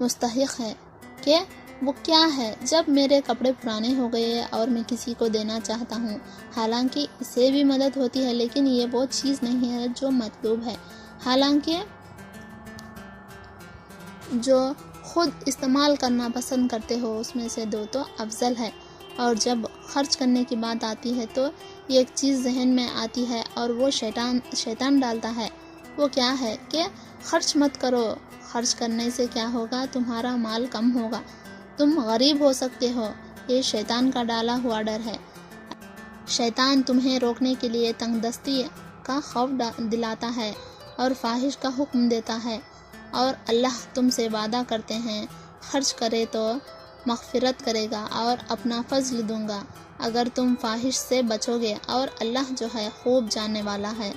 مستحق ہے کہ وہ کیا ہے جب میرے کپڑے پرانے ہو گئے اور میں کسی کو دینا چاہتا ہوں، حالانکہ اسے بھی مدد ہوتی ہے، لیکن یہ وہ چیز نہیں ہے جو مطلوب ہے، حالانکہ جو خود استعمال کرنا پسند کرتے ہو اس میں سے دو تو افضل ہے۔ اور جب خرچ کرنے کی بات آتی ہے تو یہ ایک چیز ذہن میں آتی ہے اور وہ شیطان ڈالتا ہے۔ وہ کیا ہے کہ خرچ مت کرو، خرچ کرنے سے کیا ہوگا، تمہارا مال کم ہوگا، تم غریب ہو سکتے ہو۔ یہ شیطان کا ڈالا ہوا ڈر ہے۔ شیطان تمہیں روکنے کے لیے تنگ دستی کا خوف دلاتا ہے اور فاحش کا حکم دیتا ہے، اور اللہ تم سے وعدہ کرتے ہیں خرچ کرے تو مغفرت کرے گا اور اپنا فضل دوں گا اگر تم فاحش سے بچو گے، اور اللہ جو ہے خوب جاننے والا ہے۔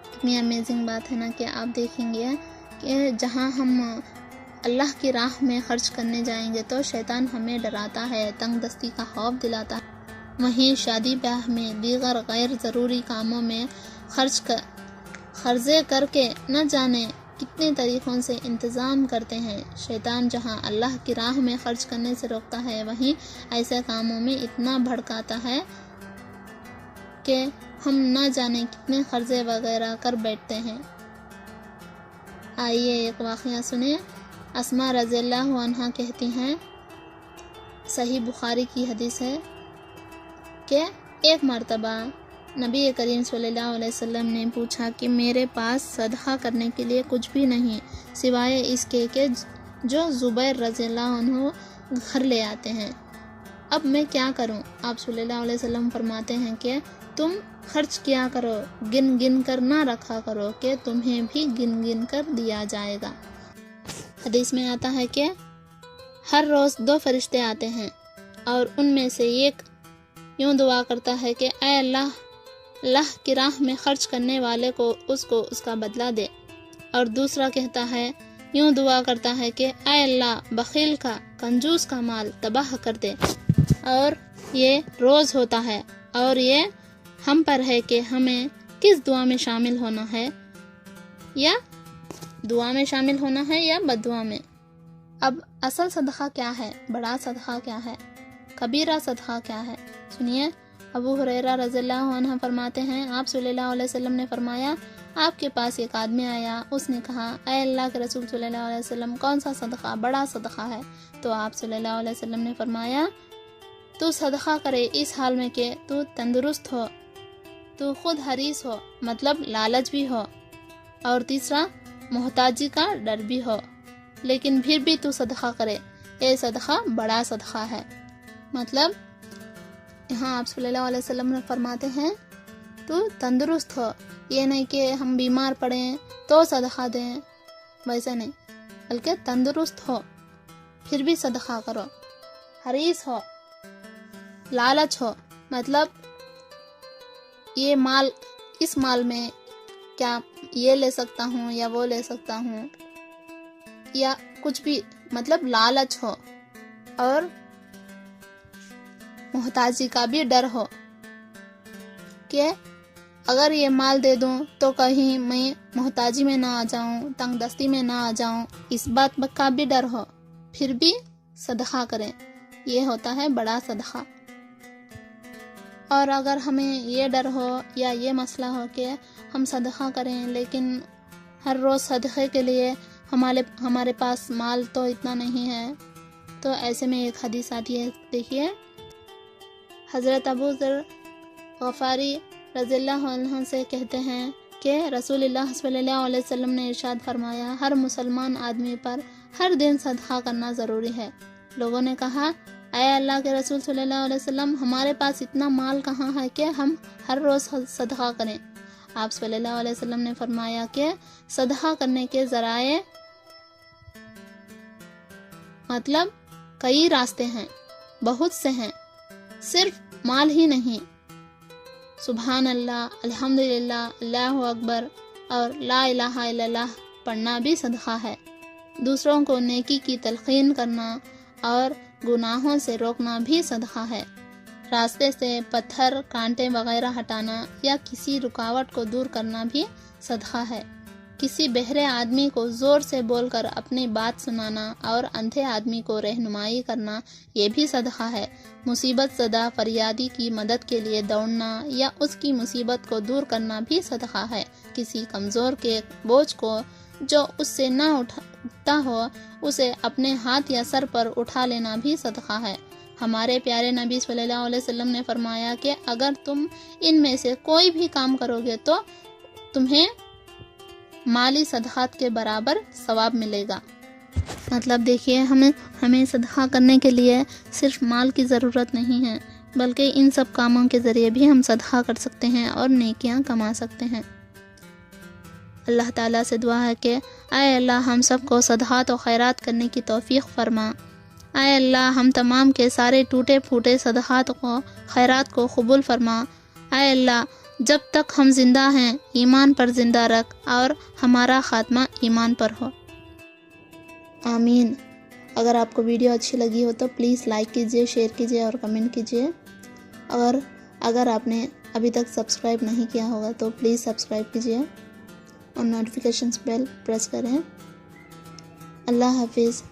اتنی امیزنگ بات ہے نا کہ آپ دیکھیں گے کہ جہاں ہم اللہ کی راہ میں خرچ کرنے جائیں گے تو شیطان ہمیں ڈراتا ہے، تنگ دستی کا خوف دلاتا ہے۔ وہیں شادی بیاہ میں دیگر غیر ضروری کاموں میں خرچے کر کے نہ جانے کتنے طریقوں سے انتظام کرتے ہیں۔ شیطان جہاں اللہ کی راہ میں خرچ کرنے سے روکتا ہے، وہیں ایسے کاموں میں اتنا بھڑکاتا ہے کہ ہم نہ جانے کتنے خرچے وغیرہ کر بیٹھتے ہیں۔ آئیے ایک واقعہ سنیں۔ اسماء رضی اللہ عنہا کہتی ہیں، صحیح بخاری کی حدیث ہے کہ ایک مرتبہ نبی کریم صلی اللہ علیہ وسلم نے پوچھا کہ میرے پاس صدقہ کرنے کے لیے کچھ بھی نہیں سوائے اس کے کہ جو زبیر رضی اللہ عنہ گھر لے آتے ہیں، اب میں کیا کروں؟ آپ صلی اللہ علیہ وسلم فرماتے ہیں کہ تم خرچ کیا کرو، گن گن کر نہ رکھا کرو کہ تمہیں بھی گن گن کر دیا جائے گا۔ حدیث میں آتا ہے کہ ہر روز 2 فرشتے آتے ہیں اور ان میں سے ایک یوں دعا کرتا ہے کہ اے اللہ کی راہ میں خرچ کرنے والے کو اس کا بدلہ دے، اور دوسرا کہتا ہے، یوں دعا کرتا ہے کہ اے اللہ بخیل کا، کنجوس کا مال تباہ کر دے۔ اور یہ روز ہوتا ہے، اور یہ ہم پر ہے کہ ہمیں کس دعا میں شامل ہونا ہے، یا دعا میں شامل ہونا ہے یا بددعا میں۔ اب اصل صدقہ کیا ہے، بڑا صدقہ کیا ہے، کبیرہ صدقہ کیا ہے؟ سنیے، ابو ہریرہ رضی اللہ عنہ فرماتے ہیں، آپ صلی اللہ علیہ وسلم نے فرمایا، آپ کے پاس ایک آدمی آیا، اس نے کہا، اے اللہ کے رسول صلی اللہ علیہ وسلم، کون سا صدقہ بڑا صدقہ ہے؟ تو آپ صلی اللہ علیہ وسلم نے فرمایا، تو صدقہ کرے اس حال میں کہ تو تندرست ہو، تو خود حریص ہو، مطلب لالچ بھی ہو، اور تیسرا محتاجی کا ڈر بھی ہو، لیکن پھر بھی تو صدقہ کرے، یہ صدقہ بڑا صدقہ ہے۔ مطلب یہاں آپ صلی اللہ علیہ وسلم نے فرماتے ہیں تو تندرست ہو، یہ نہیں کہ ہم بیمار پڑیں تو صدقہ دیں، ویسا نہیں، بلکہ تندرست ہو پھر بھی صدقہ کرو، حریص ہو، لالچ ہو، مطلب یہ مال، اس مال میں کیا یہ لے سکتا ہوں یا وہ لے سکتا ہوں، یا کچھ بھی، مطلب لالچ ہو، اور محتاجی کا بھی ڈر ہو کہ اگر یہ مال دے دوں تو کہیں میں محتاجی میں نہ آ جاؤں، تنگ دستی میں نہ آ جاؤں، اس بات کا بھی ڈر ہو، پھر بھی صدقہ کریں، یہ ہوتا ہے بڑا صدقہ۔ اور اگر ہمیں یہ ڈر ہو یا یہ مسئلہ ہو کہ ہم صدقہ کریں لیکن ہر روز صدقے کے لیے ہمارے پاس مال تو اتنا نہیں ہے، تو ایسے میں ایک حدیث آتی ہے، دیکھیے، حضرت ابو ذر غفاری رضی اللہ عنہ سے کہتے ہیں کہ رسول اللہ صلی اللہ علیہ وسلم نے ارشاد فرمایا، ہر مسلمان آدمی پر ہر دن صدقہ کرنا ضروری ہے۔ لوگوں نے کہا، اے اللہ کے رسول صلی اللہ علیہ وسلم، ہمارے پاس اتنا مال کہاں ہے کہ ہم ہر روز صدقہ کریں؟ آپ صلی اللہ علیہ وسلم نے فرمایا کہ صدقہ کرنے کے ذرائع مطلب کئی راستے ہیں، بہت سے ہیں، صرف مال ہی نہیں، سبحان اللہ، الحمدللہ، اللہ اکبر اور لا الہ الا اللہ پڑھنا بھی صدقہ ہے، دوسروں کو نیکی کی تلقین کرنا اور گناہوں سے روکنا بھی صدقہ ہے، راستے سے پتھر، کانٹے وغیرہ ہٹانا یا کسی رکاوٹ کو دور کرنا بھی صدقہ ہے، کسی بہرے آدمی کو زور سے بول کر اپنی بات سنانا اور اندھے آدمی کو رہنمائی کرنا یہ بھی صدقہ ہے۔ مصیبت زدہ فریادی کی مدد کے لیے دوڑنا یا اس کی مصیبت کو دور کرنا بھی صدقہ ہے۔ کسی کمزور کے بوجھ کو جو اس سے نہ اٹھتا ہو اسے اپنے ہاتھ یا سر پر اٹھا لینا بھی صدقہ ہے۔ ہمارے پیارے نبی صلی اللہ علیہ وسلم نے فرمایا کہ اگر تم ان میں سے کوئی بھی کام کرو گے تو تمہیں مالی صدقات کے برابر ثواب ملے گا۔ مطلب دیکھیے ہمیں صدقہ کرنے کے لیے صرف مال کی ضرورت نہیں ہے، بلکہ ان سب کاموں کے ذریعے بھی ہم صدقہ کر سکتے ہیں اور نیکیاں کما سکتے ہیں۔ اللہ تعالیٰ سے دعا ہے کہ اے اللہ ہم سب کو صدقات و خیرات کرنے کی توفیق فرما۔ اے اللہ ہم تمام کے سارے ٹوٹے پھوٹے صدقات و خیرات کو قبول فرما۔ اے اللہ جب تک ہم زندہ ہیں ایمان پر زندہ رکھ اور ہمارا خاتمہ ایمان پر ہو، آمین۔ اگر آپ کو ویڈیو اچھی لگی ہو تو پلیز لائک کیجئے، شیئر کیجئے اور کمنٹ کیجئے، اور اگر آپ نے ابھی تک سبسکرائب نہیں کیا ہوگا تو پلیز سبسکرائب کیجئے اور نوٹیفیکیشنز بیل پریس کریں۔ اللہ حافظ۔